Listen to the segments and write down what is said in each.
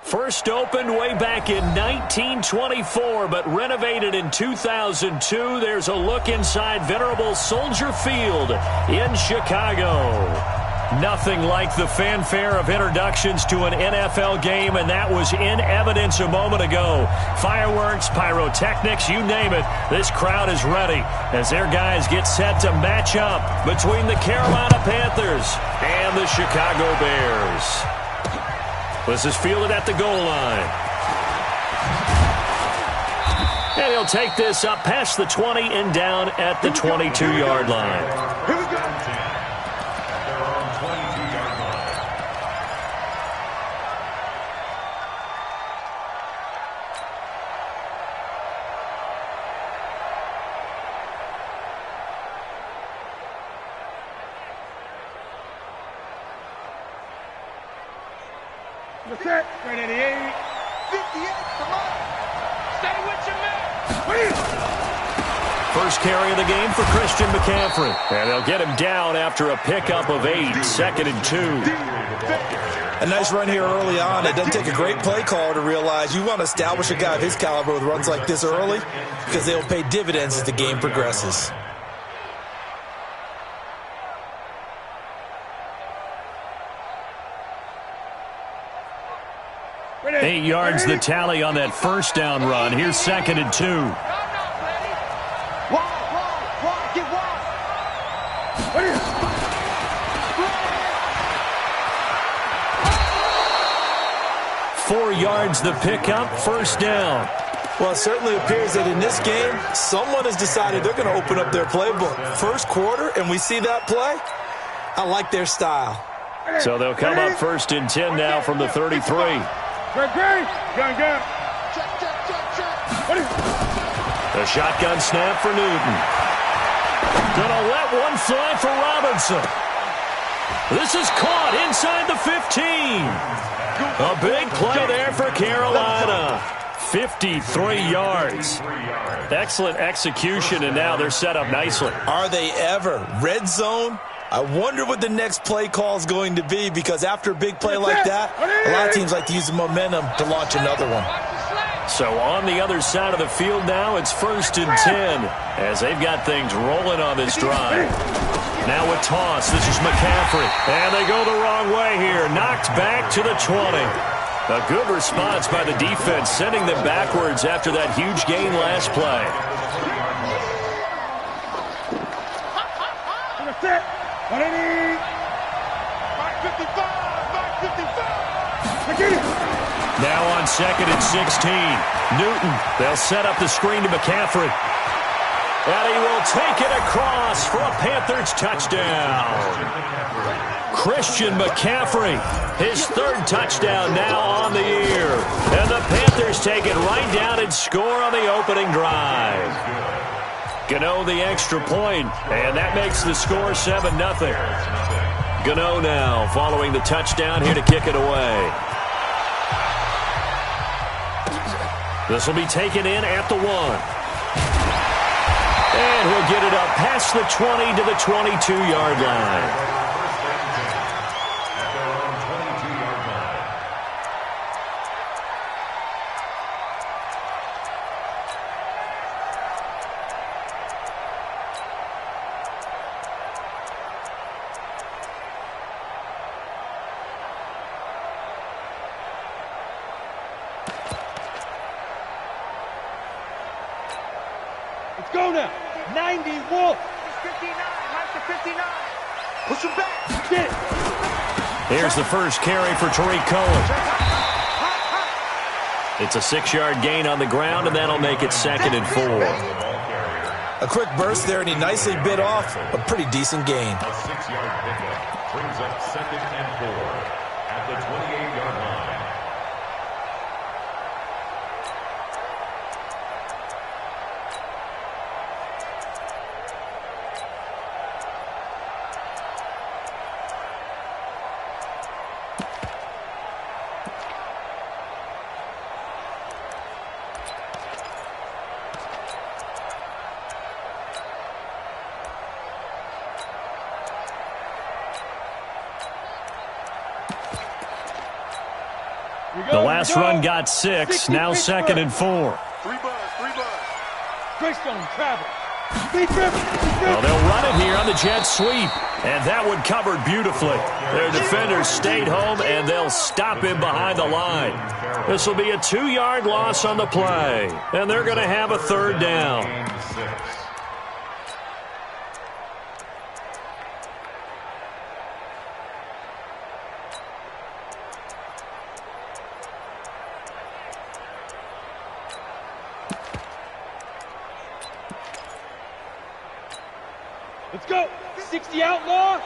First opened way back in 1924, but renovated in 2002. There's a look inside venerable Soldier Field in Chicago. Nothing like the fanfare of introductions to an NFL game, and that was in evidence a moment ago. Fireworks, pyrotechnics, you name it. This crowd is ready as their guys get set to match up between the Carolina Panthers and the Chicago Bears. This is fielded at the goal line. And he'll take this up past the 20 and down at the 22-yard line. Here we go. Set. Right at the 8. 58. Come on. Stay with your man. First carry of the game for Christian McCaffrey. And they'll get him down after a pickup of 8. 2nd and 2. A nice run here early on. It doesn't take a great play call to realize you want to establish a guy of his caliber with runs like this early because they'll pay dividends as the game progresses. 8 yards the tally on that first down run. Here's 2nd and 2. Get wide. 4 yards the pickup, first down. Well, it certainly appears that in this game, someone has decided they're going to open up their playbook. First quarter, and we see that play. I like their style. So they'll come up 1st and 10 now from the 33. Gun. The shotgun snap for Newton. Gonna let one fly for Robinson. This is caught inside the 15. A big play there for Carolina. 53 yards. Excellent execution, and now they're set up nicely. Are they ever? Red zone? I wonder what the next play call is going to be, because after a big play like that, a lot of teams like to use the momentum to launch another one. So on the other side of the field now, it's 1st and 10 as they've got things rolling on this drive. Now a toss. This is McCaffrey. And they go the wrong way here. Knocked back to the 20. A good response by the defense, sending them backwards after that huge gain last play. Now on 2nd and 16. Newton, they'll set up the screen to McCaffrey. And he will take it across for a Panthers touchdown. Christian McCaffrey, his 3rd touchdown now on the year. And the Panthers take it right down and score on the opening drive. Gano the extra point, and that makes the score 7-0. Gano now following the touchdown here to kick it away. This will be taken in at the 1. And he'll get it up past the 20 to the 22-yard line. Go now. 90 Wolf. 59. Mark the 59. Push him back. Get it. Here's the first carry for Tariq Cohen. It's a 6-yard gain on the ground, and that'll make it 2nd and 4. A quick burst there, and he nicely bit off a pretty decent gain. A 6-yard pickup brings up 2nd and 4 at the 28-yard line. The last run got 6, now 2nd and 4. 3 buzz. Greystone travel. Well, they'll run it here on the jet sweep. And that one covered beautifully. Their defenders stayed home, and they'll stop him behind the line. This will be a 2-yard loss on the play. And they're going to have a 3rd down. Let's go. 60 outlaw.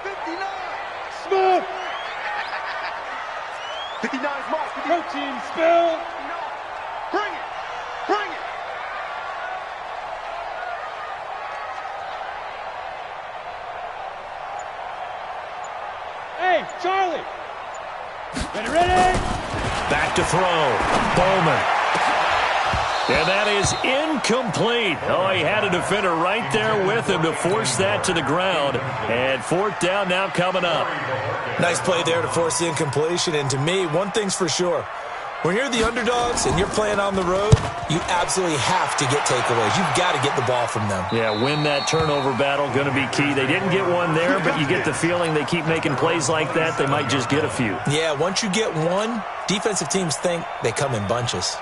59. Smooth. 59's mark. Protein spill. Bring it. Hey, Charlie. Ready? Back to throw. Bowman. And that is incomplete. Oh, he had a defender right there with him to force that to the ground. And 4th down now coming up. Nice play there to force the incompletion. And to me, one thing's for sure. When you're the underdogs and you're playing on the road, you absolutely have to get takeaways. You've got to get the ball from them. Yeah, win that turnover battle, going to be key. They didn't get one there, but you get the feeling they keep making plays like that, they might just get a few. Yeah, once you get one, defensive teams think they come in bunches.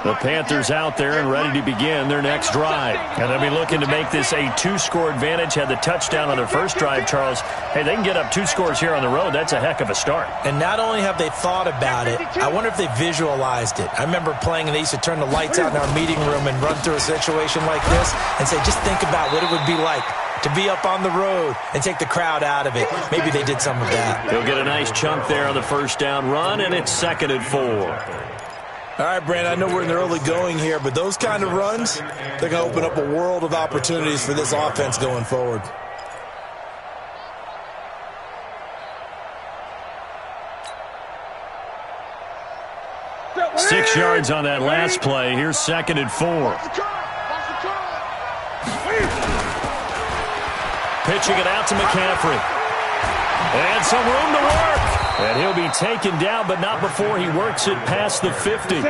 The Panthers out there and ready to begin their next drive. And they'll be looking to make this a 2-score advantage. Had the touchdown on their first drive, Charles. Hey, they can get up 2 scores here on the road. That's a heck of a start. And not only have they thought about it, I wonder if they visualized it. I remember playing and they used to turn the lights out in our meeting room and run through a situation like this and say, just think about what it would be like to be up on the road and take the crowd out of it. Maybe they did some of that. They'll get a nice chunk there on the first down run, and it's 2nd and 4. All right, Brandon, I know we're in the early going here, but those kind of runs, they're going to open up a world of opportunities for this offense going forward. Six yards on that last play. Here's 2nd and 4. Pitching it out to McCaffrey. And some room to work. And he'll be taken down, but not before he works it past the 50.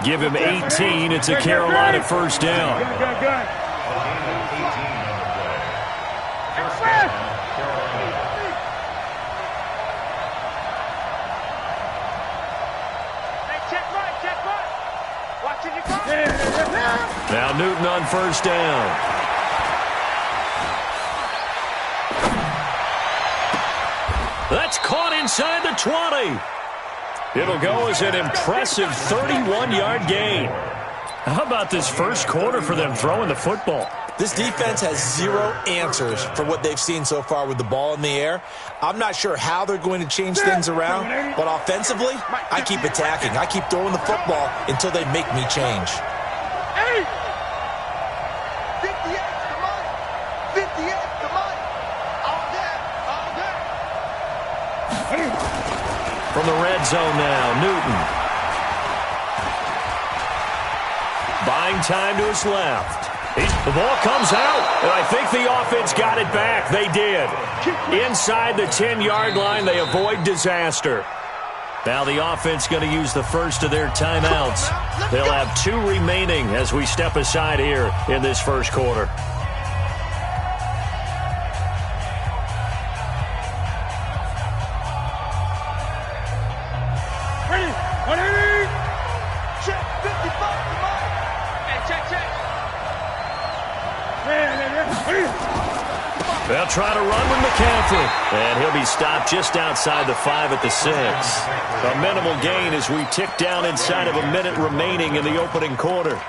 Give him 18. It's a Carolina first down. Now Newton on first down. That's caught inside the 20. It'll go as an impressive 31-yard gain. How about this first quarter for them throwing the football? This defense has zero answers for what they've seen so far with the ball in the air. I'm not sure how they're going to change things around, but offensively, I keep attacking. I keep throwing the football until they make me change. From the red zone now, Newton. Buying time to his left. The ball comes out, and I think the offense got it back. They did. Inside the 10-yard line, they avoid disaster. Now the offense going to use the first of their timeouts. They'll have 2 remaining as we step aside here in this first quarter. They'll try to run with McCaffrey. And he'll be stopped just outside the 5 at the 6. A minimal gain as we tick down inside of a minute remaining in the opening quarter.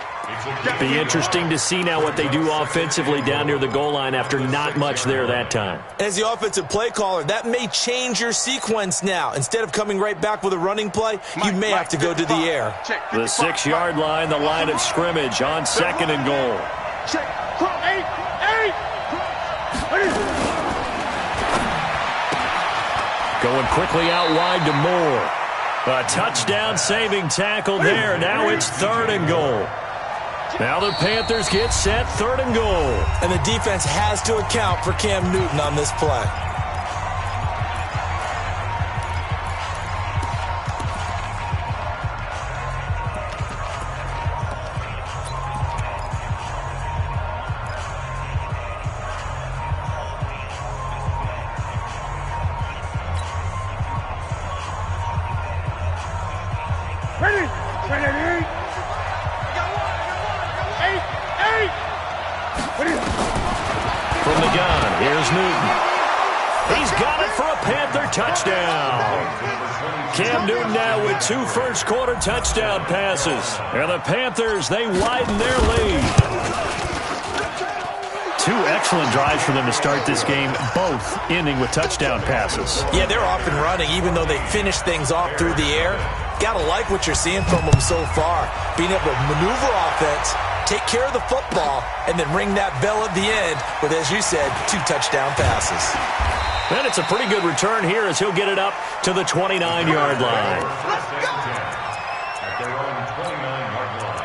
Be interesting to see now what they do offensively down near the goal line after not much there that time. As the offensive play caller, that may change your sequence now. Instead of coming right back with a running play, you may have to go to the air. The 6-yard line, the line of scrimmage on 2nd and goal. Going quickly out wide to Moore. A touchdown-saving tackle there. Now it's 3rd and goal. Now the Panthers get set, 3rd and goal. And the defense has to account for Cam Newton on this play. From the gun, here's Newton. He's got it for a Panther touchdown. Cam Newton now with 2 first-quarter touchdown passes. And the Panthers, they widen their lead. 2 excellent drives for them to start this game, both ending with touchdown passes. Yeah, they're off and running, even though they finished things off through the air. Gotta like what you're seeing from them so far. Being able to maneuver offense, take care of the football, and then ring that bell at the end with, as you said, 2 touchdown passes. And it's a pretty good return here as he'll get it up to the 29-yard line. At their own 29-yard line.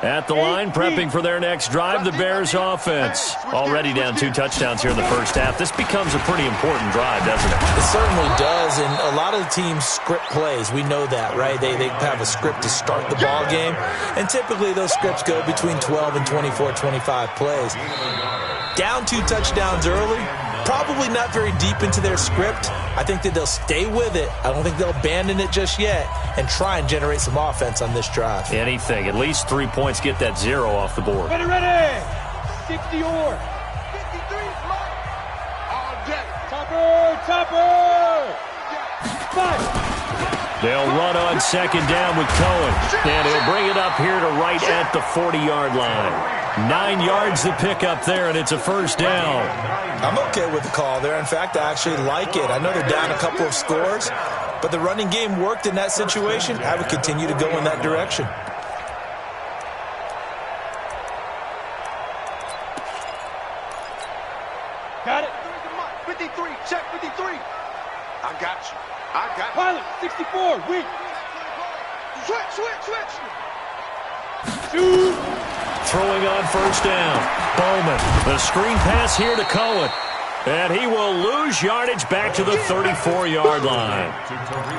At the line, prepping for their next drive, the Bears offense. Already down 2 touchdowns here in the first half. This becomes a pretty important drive, doesn't it? It certainly does, and a lot of the teams script plays. We know that, right? They have a script to start the ball game, and typically those scripts go between 12 and 24, 25 plays. Down 2 touchdowns early, probably not very deep into their script. I think that they'll stay with it. I don't think they'll abandon it just yet and try and generate some offense on this drive. Anything. At least 3 points, get that 0 off the board. Ready, ready. 60 or 53. All day. Topper. 5. They'll run on second down with Cohen. And he'll bring it up here to right at the 40-yard line. 9 yards to pick up there, and it's a first down. I'm okay with the call there. In fact, I actually like it. I know they're down a couple of scores, but the running game worked in that situation. I would continue to go in that direction. Got it. 53. Check 53. I got you. Pilot, 64. Weak. Switch. Shoot. Throwing on first down. Bowman. The screen pass here to Cohen. And he will lose yardage back to the 34-yard line.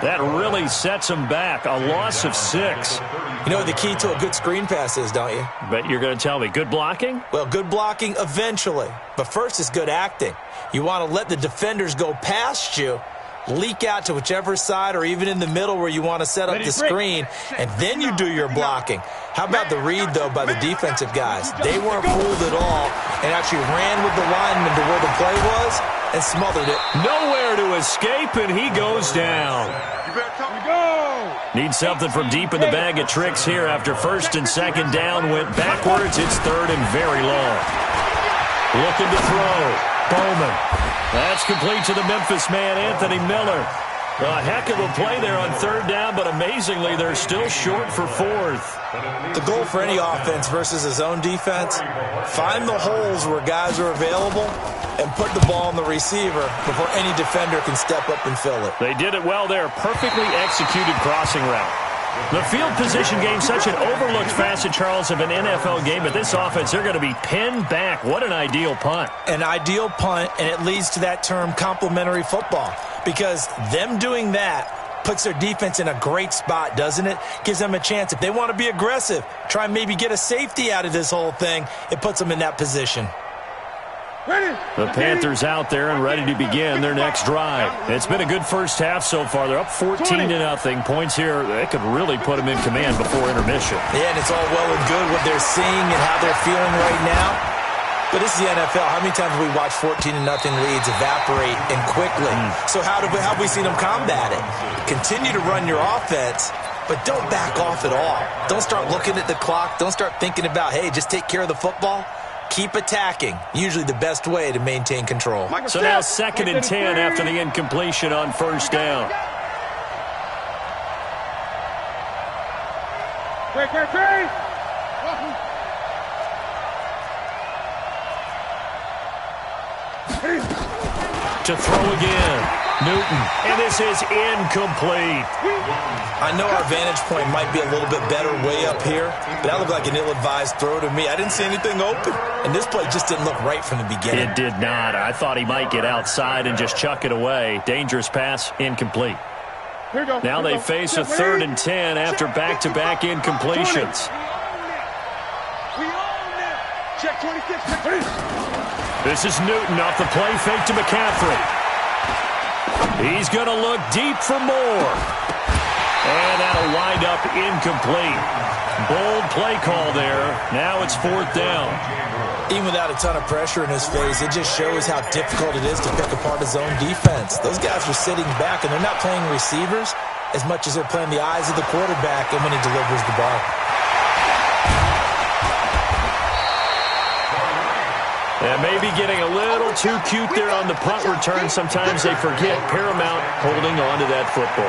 That really sets him back. A loss of 6. You know what the key to a good screen pass is, don't you? But you're going to tell me, good blocking? Well, good blocking eventually. But first is good acting. You want to let the defenders go past you, leak out to whichever side or even in the middle where you want to set up the screen, and then you do your blocking. How about the read, though, by the defensive guys? They weren't fooled at all and actually ran with the lineman to where the play was and smothered it. Nowhere to escape, and he goes down. Need something from deep in the bag of tricks here after first and second down went backwards. It's third and very long. Looking to throw. Bowman. That's complete to the Memphis man, Anthony Miller. A heck of a play there on third down, but amazingly, they're still short for fourth. The goal for any offense versus his own defense, find the holes where guys are available and put the ball in the receiver before any defender can step up and fill it. They did it well there. Perfectly executed crossing route. The field position game, such an overlooked facet, Charles, of an NFL game, but this offense, they're going to be pinned back. What an ideal punt. An ideal punt, and it leads to that term complementary football, because them doing that puts their defense in a great spot, doesn't it? Gives them a chance. If they want to be aggressive, try and maybe get a safety out of this whole thing, it puts them in that position. The Panthers out there and ready to begin their next drive. It's been a good first half so far. They're up 14-0. Points here, they could really put them in command before intermission. Yeah, and it's all well and good what they're seeing and how they're feeling right now. But this is the NFL. How many times have we watched 14-0 leads evaporate and quickly? So how have we seen them combat it? Continue to run your offense, but don't back off at all. Don't start looking at the clock. Don't start thinking about, hey, just take care of the football. Keep attacking. Usually the best way to maintain control. So now 2nd and 10 after the incompletion on first down. Quick. To throw again. Newton. And this is incomplete. I know our vantage point might be a little bit better way up here, but that looked like an ill-advised throw to me. I didn't see anything open, and this play just didn't look right from the beginning. It did not. I thought he might get outside and just chuck it away. Dangerous pass, incomplete. Now they face a 3rd and 10 after back-to-back incompletions. We own them. Check 26. This is Newton off the play fake to McCaffrey. He's going to look deep for more. And that'll wind up incomplete. Bold play call there. Now it's 4th down. Even without a ton of pressure in his face, it just shows how difficult it is to pick apart his own defense. Those guys are sitting back, and they're not playing receivers as much as they're playing the eyes of the quarterback and when he delivers the ball. And maybe getting a little too cute there on the punt return. Sometimes they forget paramount holding on to that football.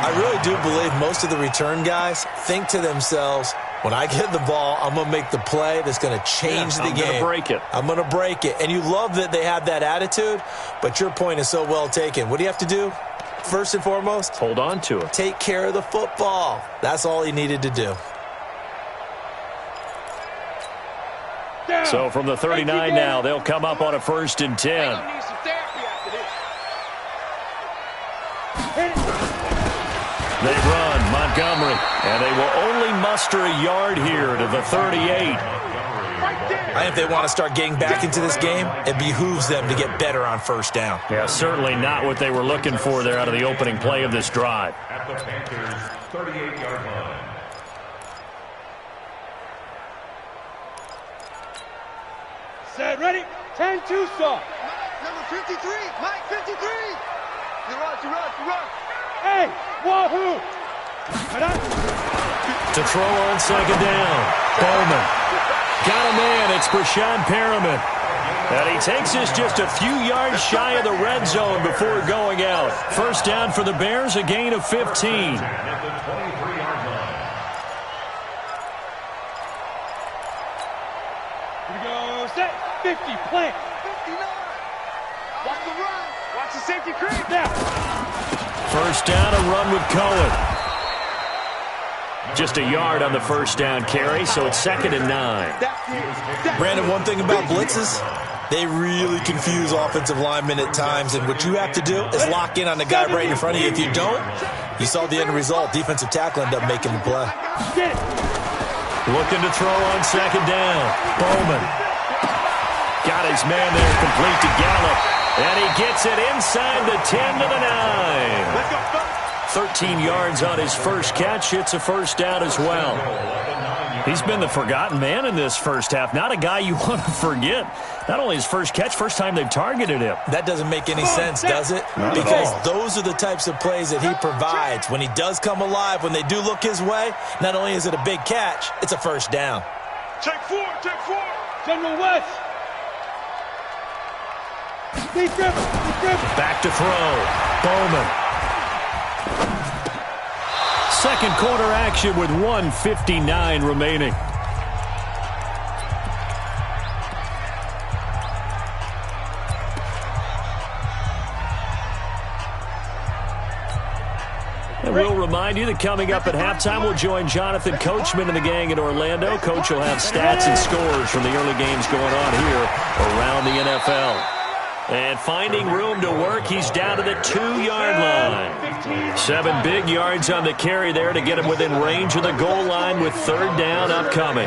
I really do believe most of the return guys think to themselves, when I get the ball, I'm going to make the play that's going to change the game. I'm going to break it. I'm going to break it. And you love that they have that attitude, but your point is so well taken. What do you have to do? First and foremost, hold on to it. Take care of the football. That's all he needed to do. So from the 39 now, they'll come up on a 1st and 10. They run Montgomery, and they will only muster a yard here to the 38. I think they want to start getting back into this game. It behooves them to get better on 1st down. Yeah, certainly not what they were looking for there out of the opening play of this drive. At the Panthers' 38-yard line. Set, ready, 10-2 start. Number 53, Mike 53. You run. Hey, wahoo! To throw on 2nd down, Bowman. Got a man, it's Brashad Perriman. And he takes this just a few yards shy of the red zone before going out. 1st down for the Bears, a gain of 15. At the 23-yard line. Here we go, set, 50, plant. 59. Watch the run. Watch the safety creep. Now. 1st down, a run with Cohen. Just a yard on the 1st down carry, so it's 2nd and 9. Brandon, one thing about blitzes, they really confuse offensive linemen at times, and what you have to do is lock in on the guy right in front of you. If you don't, you saw the end result. Defensive tackle ended up making the play. Looking to throw on 2nd down. Bowman. Got his man there, complete to Gallup. And he gets it inside the 10 to the 9. 13 yards on his first catch. It's a 1st down as well. He's been the forgotten man in this first half. Not a guy you want to forget. Not only his first catch, first time they've targeted him. That doesn't make any sense, does it? Because those are the types of plays that he provides. When he does come alive, when they do look his way, not only is it a big catch, it's a 1st down. Take 4. General West. Back to throw. Bowman. Second quarter action with 1:59 remaining. And we'll remind you that coming up at halftime, we'll join Jonathan Coachman and the gang in Orlando. Coach will have stats and scores from the early games going on here around the NFL. And finding room to work, he's down to the 2-yard line. 7 big yards on the carry there to get him within range of the goal line with 3rd down upcoming.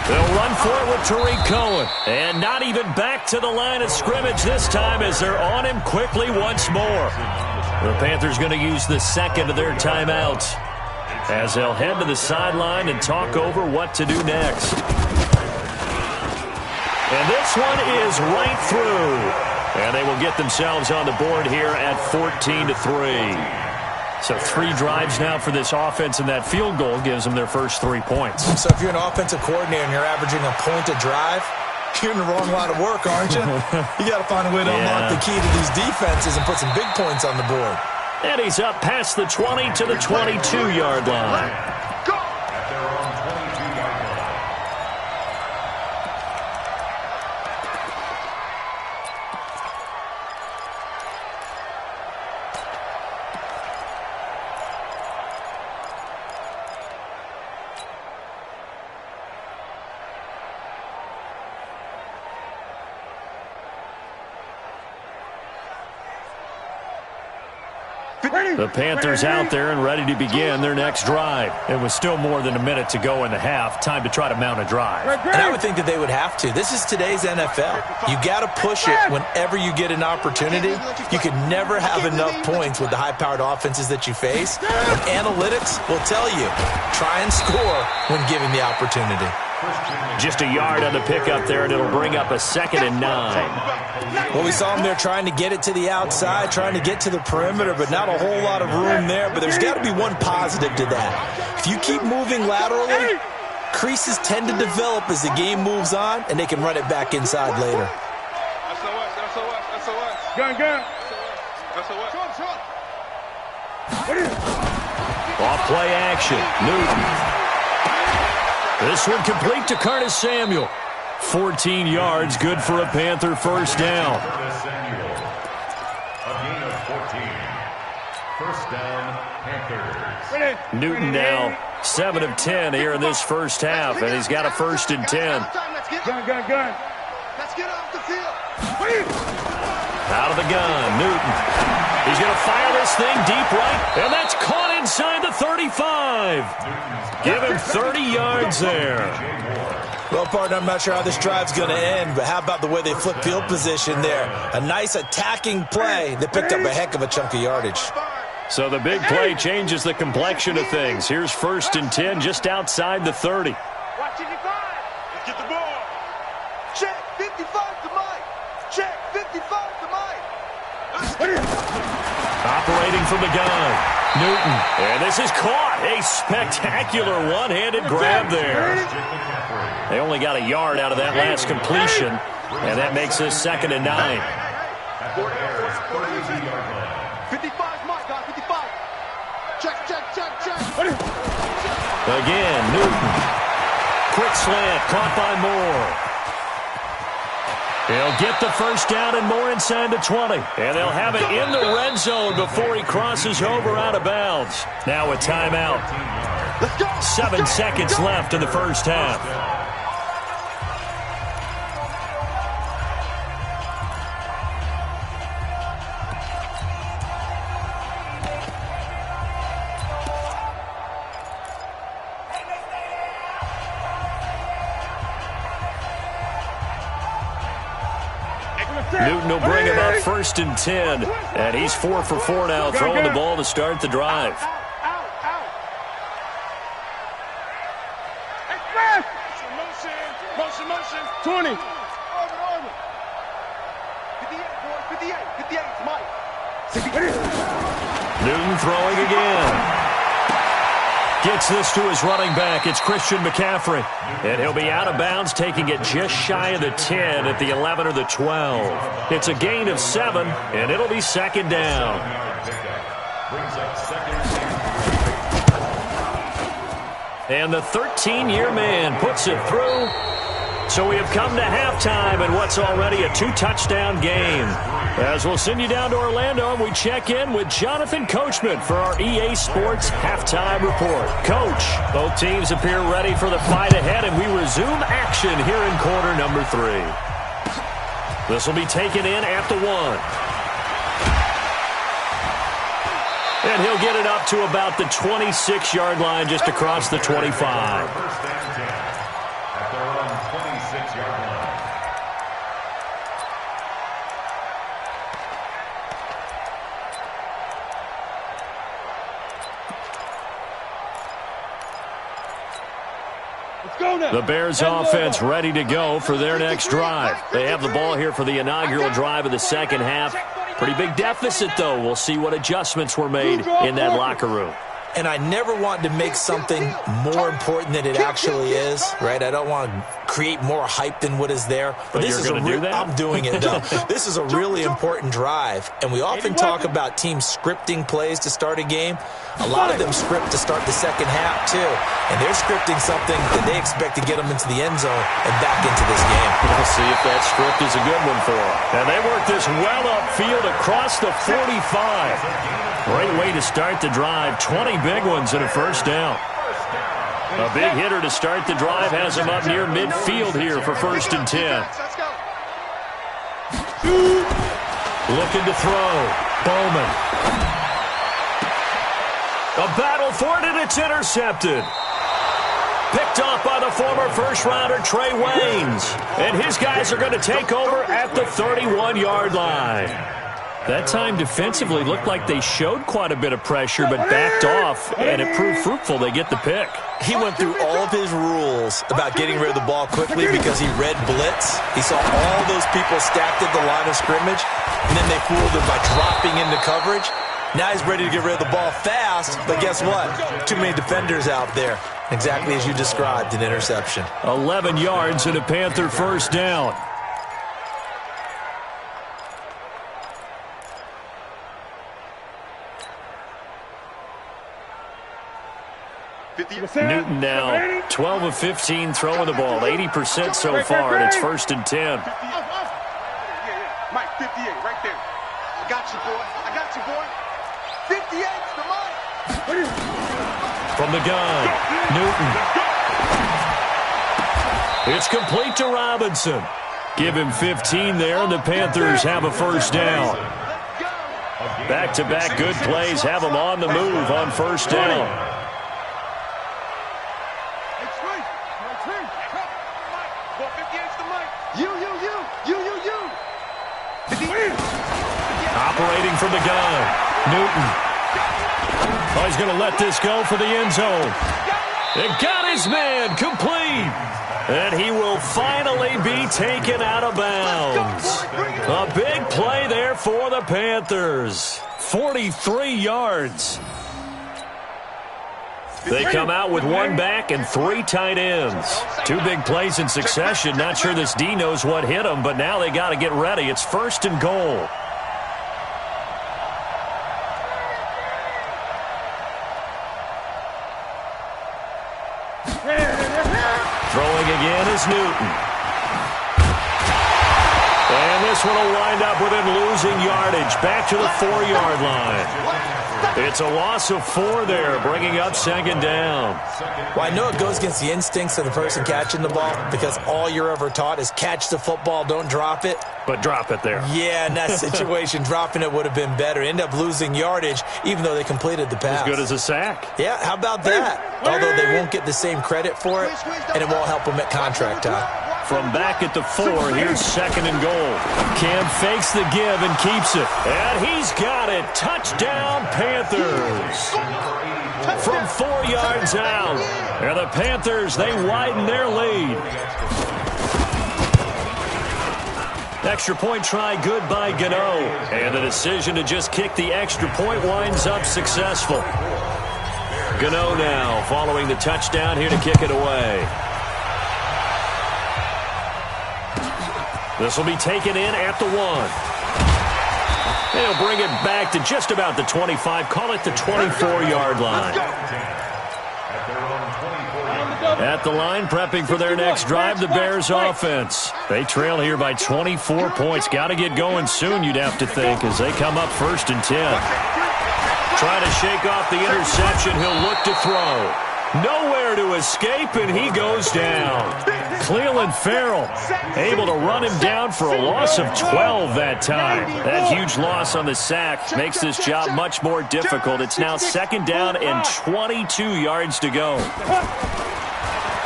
They'll run for it with Tariq Cohen. And not even back to the line of scrimmage this time as they're on him quickly once more. The Panthers going to use the 2nd of their timeouts as they'll head to the sideline and talk over what to do next. And this one is right through. And they will get themselves on the board here at 14-3. So 3 drives now for this offense, and that field goal gives them their first 3 points. So if you're an offensive coordinator and you're averaging a point a drive, you're in the wrong line of work, aren't you? You got to find a way to unlock the key to these defenses and put some big points on the board. And he's up past the 20 to the 22-yard line. The Panthers out there and ready to begin their next drive. It was still more than a minute to go in the half. Time to try to mount a drive. And I would think that they would have to. This is today's NFL. You got to push it whenever you get an opportunity. You can never have enough points with the high-powered offenses that you face. And analytics will tell you, try and score when given the opportunity. Just a yard on the pickup there, and it'll bring up a 2nd and 9. Well, we saw them there trying to get it to the outside, trying to get to the perimeter, but not a whole lot of room there. But there's got to be one positive to that. If you keep moving laterally, creases tend to develop as the game moves on, and they can run it back inside later. Gun. Off play action. Newton. This one complete to Curtis Samuel. 14 yards, good for a Panther first down. A gain of 14. First down, Panthers. Newton now 7 of 10 here in this first half, and he's got a 1st and 10. Gun. Let's get off the field. Out of the gun, Newton. He's going to fire this thing deep right, and that's caught inside the 35. Give him 30 yards there. Well, partner, I'm not sure how this drive's going to end, but how about the way they flip field position there? A nice attacking play. They picked up a heck of a chunk of yardage. So the big play changes the complexion of things. Here's 1st and 10 just outside the 30. Watch it, let's get the ball. Check 55 to Mike. Check 55 to Mike. Operating from the gun. Newton, and this is caught. A spectacular one-handed grab there. They only got a yard out of that last completion, and that makes this 2nd and 9. 55, Mike, got 55. Check. Again, Newton. Quick slant, caught by Moore. He'll get the first down and more inside the 20. And they'll have it in the red zone before he crosses over out of bounds. Now a timeout. 7 seconds left in the first half. Newton will bring him up 1st and 10. And he's 4 for 4 now, throwing the ball to start the drive. Motion. 20. 58, 58, Mike. Newton throwing again. Gets this to his running back. It's Christian McCaffrey. And he'll be out of bounds, taking it just shy of the 10 at the 11 or the 12. It's a gain of 7, and it'll be 2nd down. And the 13-year man puts it through. So we have come to halftime in what's already a 2-touchdown game. As we'll send you down to Orlando, and we check in with Jonathan Coachman for our EA Sports Halftime Report. Coach, both teams appear ready for the fight ahead, and we resume action here in quarter number 3. This will be taken in at the 1. And he'll get it up to about the 26-yard line just across the 25. At their own 26-yard line. The Bears offense ready to go for their next drive. They have the ball here for the inaugural drive of the second half. Pretty big deficit, though. We'll see what adjustments were made in that locker room. And I never want to make something more important than it actually is, right? I don't want to create more hype than what is there. But this you're is going to do that? I'm doing it, though. This is a really important drive. And we often talk about teams scripting plays to start a game. A lot of them script to start the second half, too. And they're scripting something that they expect to get them into the end zone and back into this game. We'll see if that script is a good one for them. And they work this well upfield across the 45. Great way to start the drive. 20 big ones and a first down. A big hitter to start the drive has him up near midfield here for 1st and 10. Looking to throw. Bowman. A battle for it, and it's intercepted. Picked off by the former first-rounder Trey Waynes. And his guys are going to take over at the 31-yard line. That time defensively looked like they showed quite a bit of pressure but backed off, and it proved fruitful. They get the pick. He went through all of his rules about getting rid of the ball quickly because he read blitz. He saw all those people stacked at the line of scrimmage, and then they fooled him by dropping into coverage. Now he's ready to get rid of the ball fast, but guess what? Too many defenders out there. Exactly as you described, an interception. 11 yards and a Panther first down. Newton now 12 of 15 throwing the ball, 80% so far, and it's 1st and 10. Mike, 58, right there. I got you, boy. I got you, boy. 58 to Mike. From the gun, Newton. It's complete to Robinson. Give him 15 there, and the Panthers have a first down. Back-to-back good plays have them on the move on first down. Operating from the gun, Newton. Oh, he's going to let this go for the end zone. It got his man complete. And he will finally be taken out of bounds. A big play there for the Panthers. 43 yards. They come out with one back and 3 tight ends. 2 big plays in succession. Not sure this D knows what hit him, but now they got to get ready. It's 1st and goal. Throwing again is Newton. And this one will wind up with him losing yardage. Back to the 4-yard line. It's a loss of 4 there, bringing up 2nd down. Well, I know it goes against the instincts of the person catching the ball because all you're ever taught is catch the football, don't drop it. But drop it there. Yeah, in that situation, dropping it would have been better. End up losing yardage, even though they completed the pass. As good as a sack. Yeah, how about that? Although they won't get the same credit for it, and it won't help them at contract time. From back at the 4, here's 2nd and goal. Cam fakes the give and keeps it. And he's got it. Touchdown, Panthers. From 4 yards out. And the Panthers, they widen their lead. Extra point try good by Gano. And the decision to just kick the extra point winds up successful. Gano now following the touchdown here to kick it away. This will be taken in at the 1. They'll bring it back to just about the 25. Call it the 24-yard line. At the line, prepping for their next drive, the Bears offense. They trail here by 24 points. Got to get going soon, you'd have to think, as they come up 1st and 10. Trying to shake off the interception. He'll look to throw. Nowhere to escape, and he goes down. Cleveland Farrell able to run him down for a loss of 12 that time. That huge loss on the sack makes this job much more difficult. It's now 2nd down and 22 yards to go.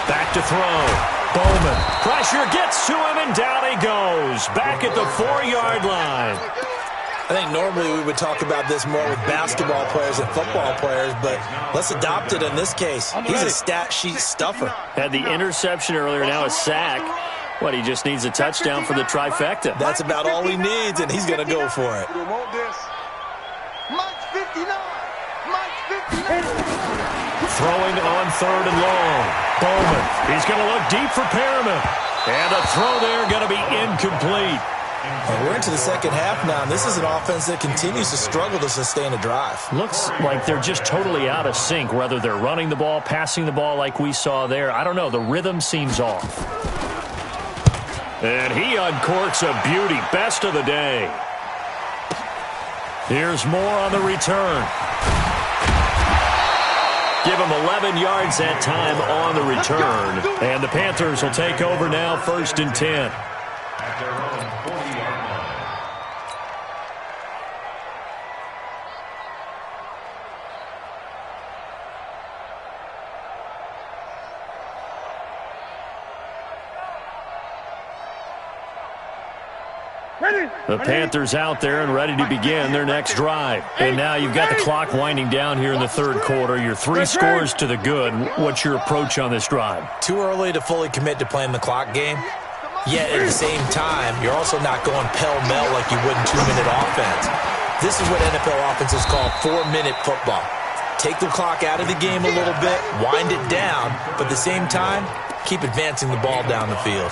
Back to throw. Bowman. Pressure gets to him, and down he goes. Back at the 4-yard line. I think normally we would talk about this more with basketball players and football players, but let's adopt it in this case. He's a stat sheet stuffer. Had the interception earlier, now a sack. What, he just needs a touchdown for the trifecta. That's about all he needs, and he's going to go for it. Mike's 59. Mike's 59. Throwing on 3rd and long. Bowman. He's going to look deep for Perriman. And a throw there going to be incomplete. And we're into the 2nd half now, and this is an offense that continues to struggle to sustain a drive. Looks like they're just totally out of sync, whether they're running the ball, passing the ball like we saw there. I don't know. The rhythm seems off. And he uncorks a beauty. Best of the day. Here's more on the return. Give him 11 yards that time on the return. And the Panthers will take over now, 1st and 10. The Panthers out there and ready to begin their next drive. And now you've got the clock winding down here in the third quarter. You're 3 scores to the good. What's your approach on this drive? Too early to fully commit to playing the clock game. Yet at the same time, you're also not going pell-mell like you would in 2-minute offense. This is what NFL offenses call 4-minute football. Take the clock out of the game a little bit, wind it down, but at the same time, keep advancing the ball down the field.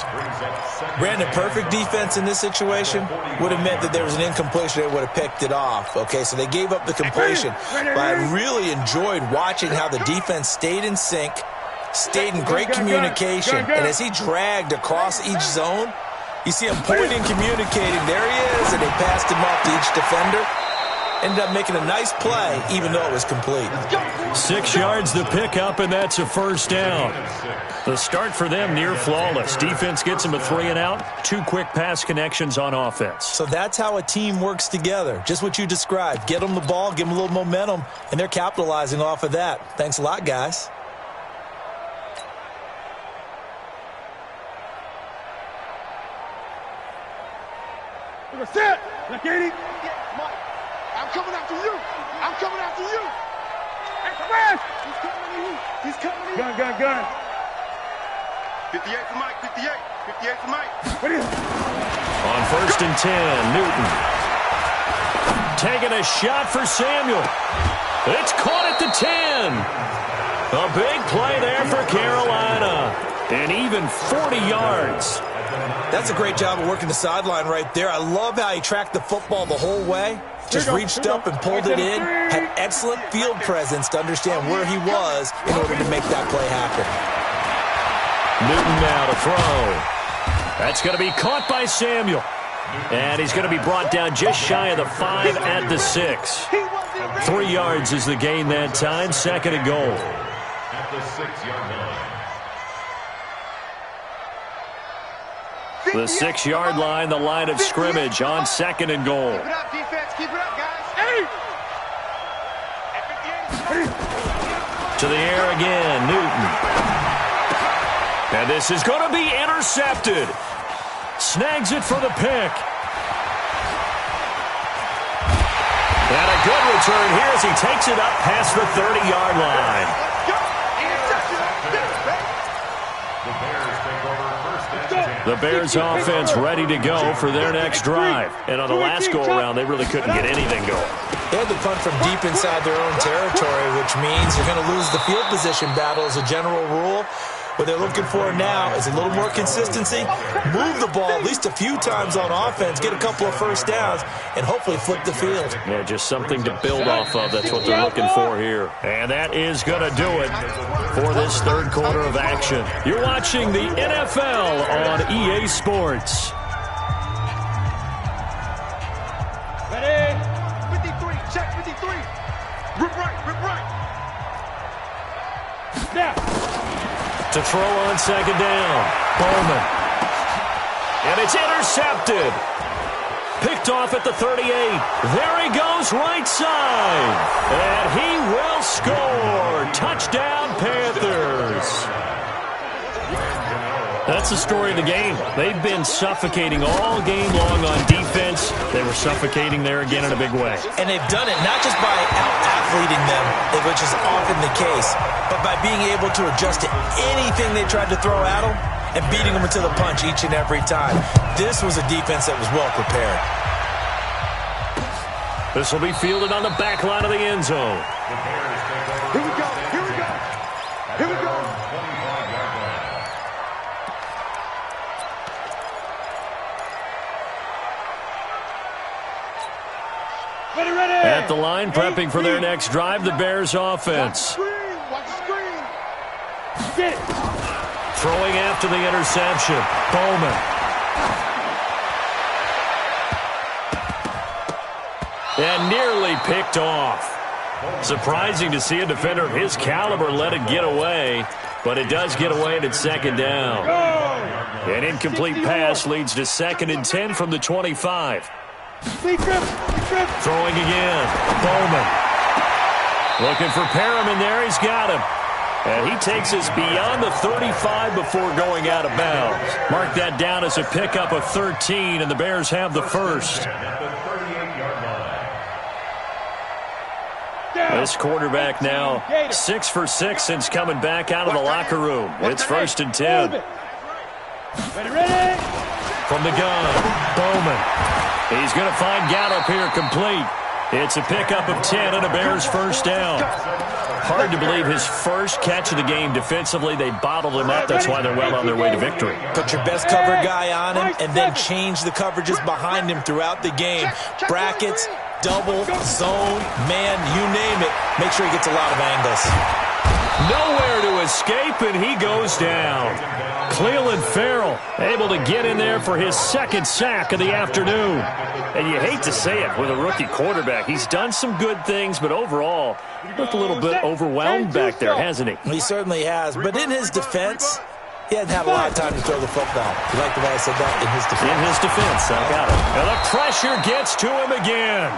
Brandon, perfect defense in this situation would have meant that there was an incompletion. They would have picked it off. Okay, so they gave up the completion. But I really enjoyed watching how the defense stayed in sync, stayed in great communication, and as he dragged across each zone, you see him pointing, communicating. There he is, and they passed him off to each defender. Ended up making a nice play, even though it was complete. 6 yards the pickup, and that's a first down. The start for them near flawless. Defense gets them a 3 and out. 2 quick pass connections on offense. So that's how a team works together. Just what you described. Get them the ball, give them a little momentum, and they're capitalizing off of that. Thanks a lot, guys. Set. Look at him. I'm coming after you. I'm coming after you. Hey, Chris! He's coming to you. He's coming to you. Gun. 58 for Mike. 58. 58 for Mike. What is it? On 1st and 10, Newton. Taking a shot for Samuel. It's caught at the 10. A big play there for Carolina. And even 40 yards. That's a great job of working the sideline right there. I love how he tracked the football the whole way. Just reached up and pulled it in. Had excellent field presence to understand where he was in order to make that play happen. Newton now to throw. That's going to be caught by Samuel. And he's going to be brought down just shy of the 5 at the 6. 3 yards is the gain that time. 2nd and goal. At the 6-yard line. The 6-yard line, the line of scrimmage on 2nd and goal. Keep it up, defense. Keep it up, guys. Hey! To the air again, Newton. And this is going to be intercepted. Snags it for the pick. And a good return here as he takes it up past the 30-yard line. The Bears offense ready to go for their next drive. And on the last go-around, they really couldn't get anything going. They had to punt from deep inside their own territory, which means you're going to lose the field position battle as a general rule. What they're looking for now is a little more consistency, move the ball at least a few times on offense, get a couple of first downs, and hopefully flip the field. Yeah, just something to build off of. That's what they're looking for here. And that is going to do it for this third quarter of action. You're watching the NFL on EA Sports. Ready? 53. Check 53. Rip right. Snap. To throw on 2nd down. Bowman. And it's intercepted. Picked off at the 38. There he goes, right side. And he will score. Touchdown, Panthers. That's the story of the game. They've been suffocating all game long on defense. They were suffocating there again in a big way. And they've done it not just by out-athleting them, which is often the case, but by being able to adjust to anything they tried to throw at them and beating them into the punch each and every time. This was a defense that was well prepared. This will be fielded on the back line of the end zone. Here we go. At the line, prepping for their next drive, the Bears offense. Watch the screen. Get it. Throwing after the interception. Bowman. And nearly picked off. Surprising to see a defender of his caliber let it get away, but it does get away and it's 2nd down. An incomplete pass leads to 2nd and 10 from the 25. Throwing again. Bowman. Looking for Perriman there. He's got him. And he takes us beyond the 35 before going out of bounds. Mark that down as a pickup of 13, and the Bears have the first. This quarterback now 6 for 6 since coming back out of the locker room. It's 1st and 10. Ready? From the gun, Bowman. He's going to find Gallup here complete. It's a pickup of 10 and a Bears first down. Hard to believe his first catch of the game defensively. They bottled him up. That's why they're well on their way to victory. Put your best cover guy on him and then change the coverages behind him throughout the game. Brackets, double, zone, man, you name it. Make sure he gets a lot of angles. Nowhere to escape, and he goes down. Cleveland Farrell able to get in there for his second sack of the afternoon. And you hate to say it with a rookie quarterback. He's done some good things, but overall, looked a little bit overwhelmed back there, hasn't he? He certainly has. But in his defense, he hasn't had a lot of time to throw the football. You like the way I said that? In his defense. In his defense, I got it. And the pressure gets to him again.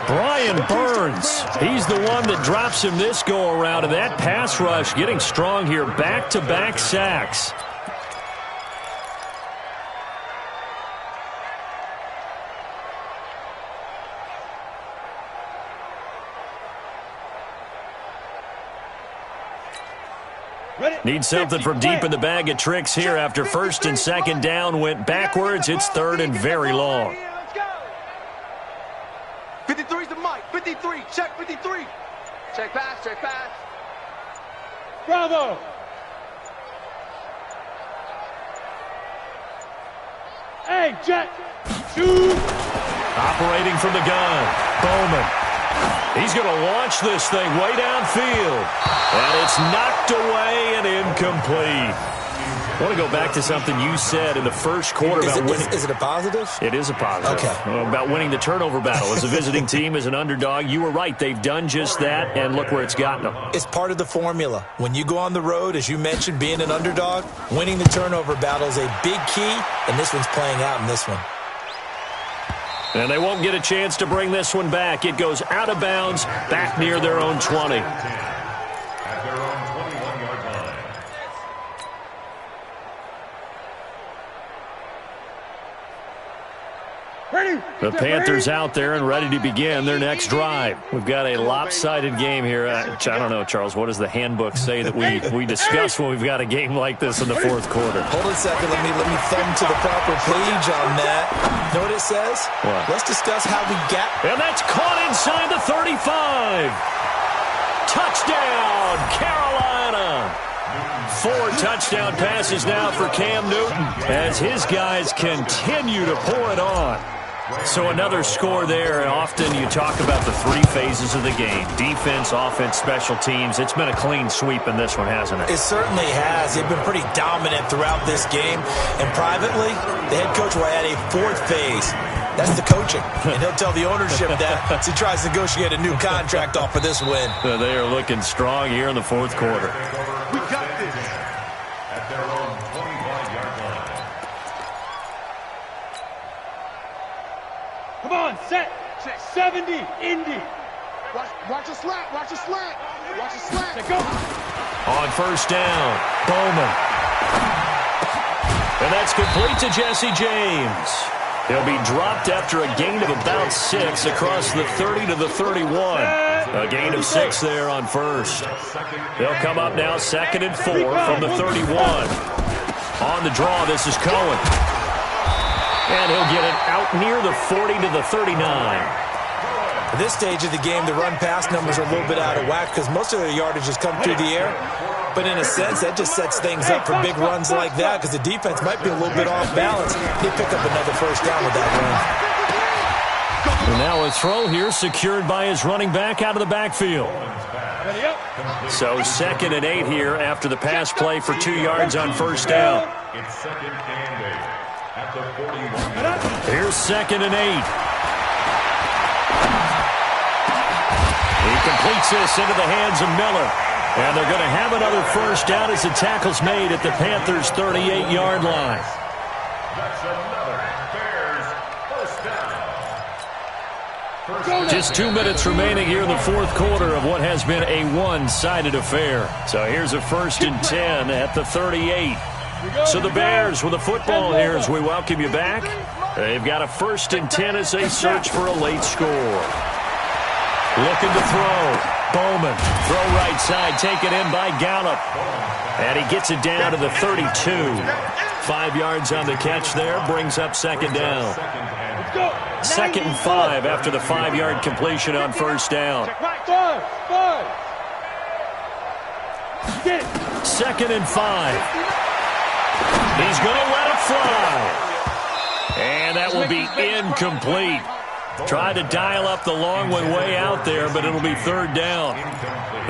Brian Burns, he's the one that drops him this go-around. And that pass rush getting strong here. Back-to-back sacks. Need something from deep in the bag of tricks here after 1st and 2nd down went backwards. It's 3rd and very long. 53's the mic. 53. Check 53. Check pass. Check pass. Bravo. Hey, jet. Shoot. Operating from the gun, Bowman. He's going to launch this thing way downfield. And it's knocked away and incomplete. I want to go back to something you said in the first quarter about winning. Is it a positive? It is a positive. Okay. About winning the turnover battle. As a visiting team, as an underdog, you were right. They've done just that, and look where it's gotten them. It's part of the formula. When you go on the road, as you mentioned, being an underdog, winning the turnover battle is a big key, and this one's playing out in this one. And they won't get a chance to bring this one back. It goes out of bounds, back near their own 20. At their own 21-yard line. The Panthers out there and ready to begin their next drive. We've got a lopsided game here. I don't know, Charles, what does the handbook say that we discuss when we've got a game like this in the fourth quarter? Hold on a second. Let me thumb to the proper page on that. You know what it says? What? Let's discuss how we got. And that's caught inside the 35. Touchdown, Carolina. 4 touchdown passes now for Cam Newton as his guys continue to pour it on. So another score there. Often you talk about the 3 phases of the game. Defense, offense, special teams. It's been a clean sweep in this one, hasn't it? It certainly has. They've been pretty dominant throughout this game. And privately, the head coach will add a 4th phase. That's the coaching. And he'll tell the ownership that as he tries to negotiate a new contract off for this win. They are looking strong here in the fourth quarter. We got this. At their own 25-yard line. Come on, set. 70, Indy. Watch a slant. Watch a slant. Watch a slant. Go. On first down, Bowman. And that's complete to Jesse James. He'll be dropped after a gain of about 6 across the 30 to the 31. A gain of 6 there on first. They'll come up now 2nd and 4 from the 31. On the draw, this is Cohen. And he'll get it out near the 40 to the 39. At this stage of the game, the run-pass numbers are a little bit out of whack because most of their yardage has come through the air. But in a sense, that just sets things up for big runs like that because the defense might be a little bit off balance. They pick up another first down with that run. And now a throw here secured by his running back out of the backfield. So 2nd and 8 here after the pass play for 2 yards on first down. It's 2nd and 8 at the 41. Here's 2nd and 8. He completes this into the hands of Miller. And they're going to have another first down as the tackle's made at the Panthers' 38-yard line. That's another Bears first down. Just 2 minutes remaining here in the fourth quarter of what has been a one-sided affair. So here's a 1st and 10 at the 38. So the Bears with the football here as we welcome you back. They've got a 1st and 10 as they search for a late score. Looking to throw. Bowman, throw right side, taken in by Gallup. And he gets it down to the 32. 5 yards on the catch there, brings up 2nd down. 2nd and 5 after the 5-yard completion on 1st down. 2nd and 5. He's going to let it fly. And that will be incomplete. Tried to dial up the long one way out there, but it'll be 3rd down.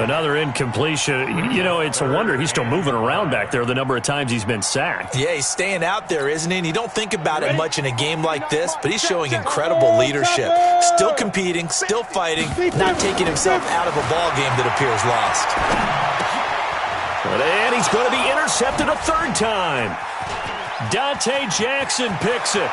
Another incompletion. You know, it's a wonder he's still moving around back there the number of times he's been sacked. Yeah, he's staying out there, isn't he? And you don't think about it much in a game like this, but he's showing incredible leadership. Still competing, still fighting, not taking himself out of a ball game that appears lost. And he's going to be intercepted a 3rd time. Dante Jackson picks it.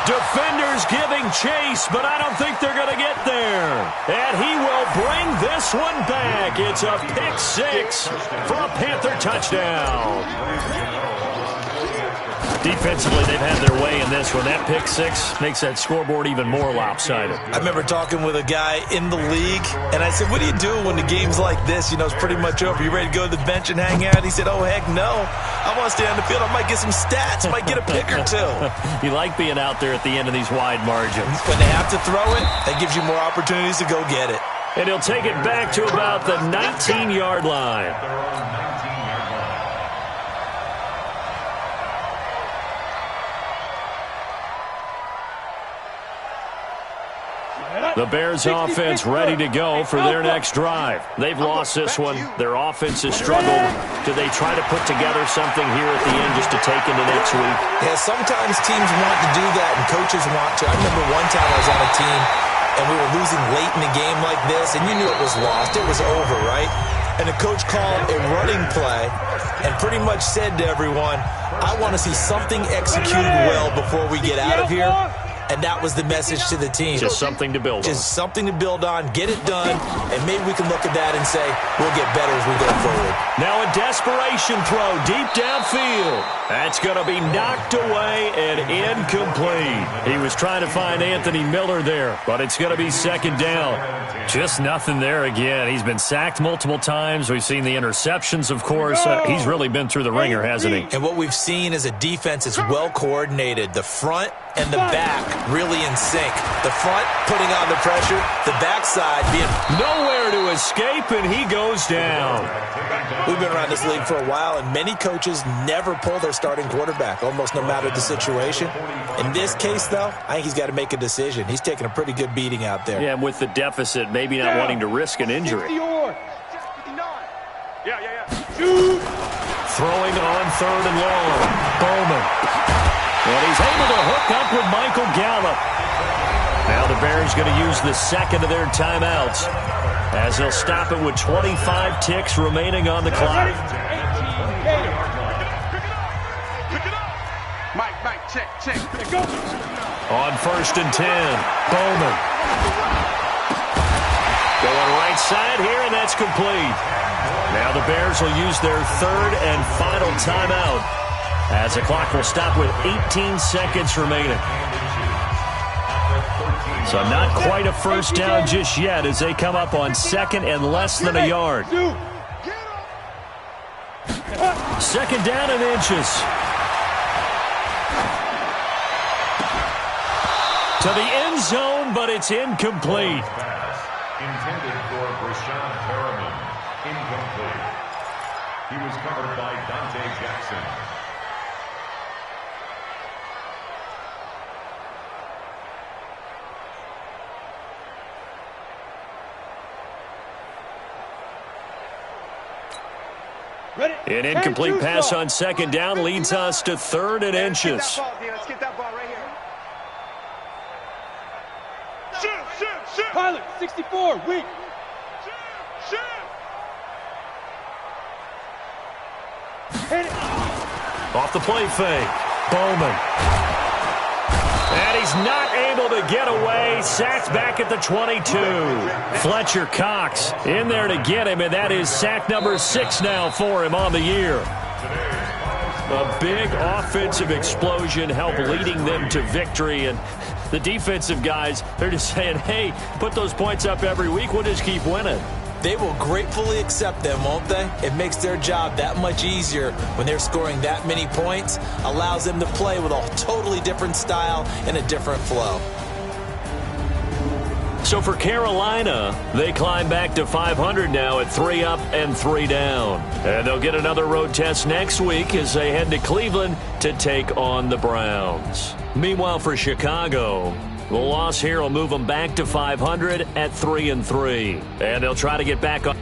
Defenders giving chase, but I don't think they're going to get there. And he will bring this one back. It's a pick 6 for a Panther touchdown. Defensively, they've had their way in this one. That pick 6 makes that scoreboard even more lopsided. I remember talking with a guy in the league, and I said, what do you do when the game's like this? You know, it's pretty much over. You ready to go to the bench and hang out? He said, oh, heck no. I want to stay on the field. I might get some stats. I might get a pick or 2. You like being out there at the end of these wide margins. When they have to throw it, that gives you more opportunities to go get it. And he'll take it back to about the 19-yard line. The Bears offense ready to go for their next drive. They've lost this one. Their offense has struggled. Do they try to put together something here at the end just to take into next week? Yeah, sometimes teams want to do that and coaches want to. I remember one time I was on a team and we were losing late in the game like this, and you knew it was lost. It was over, right? And the coach called a running play and pretty much said to everyone, I want to see something executed well before we get out of here. And that was the message to the team. Just something to build on. Just something to build on, get it done, and maybe we can look at that and say, we'll get better as we go forward. Now a desperation throw deep downfield. That's going to be knocked away and incomplete. He was trying to find Anthony Miller there, but it's going to be 2nd down. Just nothing there again. He's been sacked multiple times. We've seen the interceptions, of course. He's really been through the ringer, hasn't he? And what we've seen is a defense that's well coordinated. The front and the back really in sync. The front putting on the pressure, the backside being nowhere to escape, and he goes down. We've been around this league for a while, and many coaches never pull their starting quarterback, almost no matter the situation. In this case, though, I think he's got to make a decision. He's taking a pretty good beating out there. Yeah, and with the deficit, maybe not wanting to risk an injury. Shoot. Throwing on 3rd and long. Bowman. And he's able to hook up with Michael Gallup. Now the Bears going to use the 2nd of their timeouts as they'll stop it with 25 ticks remaining on the clock. Mike, check. Go. On 1st and 10, Bowman. Going right side here, and that's complete. Now the Bears will use their 3rd and final timeout as the clock will stop with 18 seconds remaining. So not quite a 1st down just yet as they come up on 2nd and less than a yard. 2nd down and inches. To the end zone, but it's incomplete. Intended for Rashawn Perriman. Incomplete. He was covered by Dante Jackson. An incomplete pass on 2nd down leads us to 3rd and inches. Let's get that ball right here. Shoot. Pilot, 64, weak. Shoot. Off the play fake. Bowman. And he's not able to get away. Sacked back at the 22. Fletcher Cox in there to get him, and that is sack number 6 now for him on the year. A big offensive explosion helped leading them to victory, and the defensive guys, they're just saying, hey, put those points up every week. We'll just keep winning. They will gratefully accept them, won't they? It makes their job that much easier when they're scoring that many points. Allows them to play with a totally different style and a different flow. So for Carolina, they climb back to 500 now at 3 up and 3 down. And they'll get another road test next week as they head to Cleveland to take on the Browns. Meanwhile, for Chicago, the loss here will move them back to 500 at 3 and 3. And they'll try to get back on.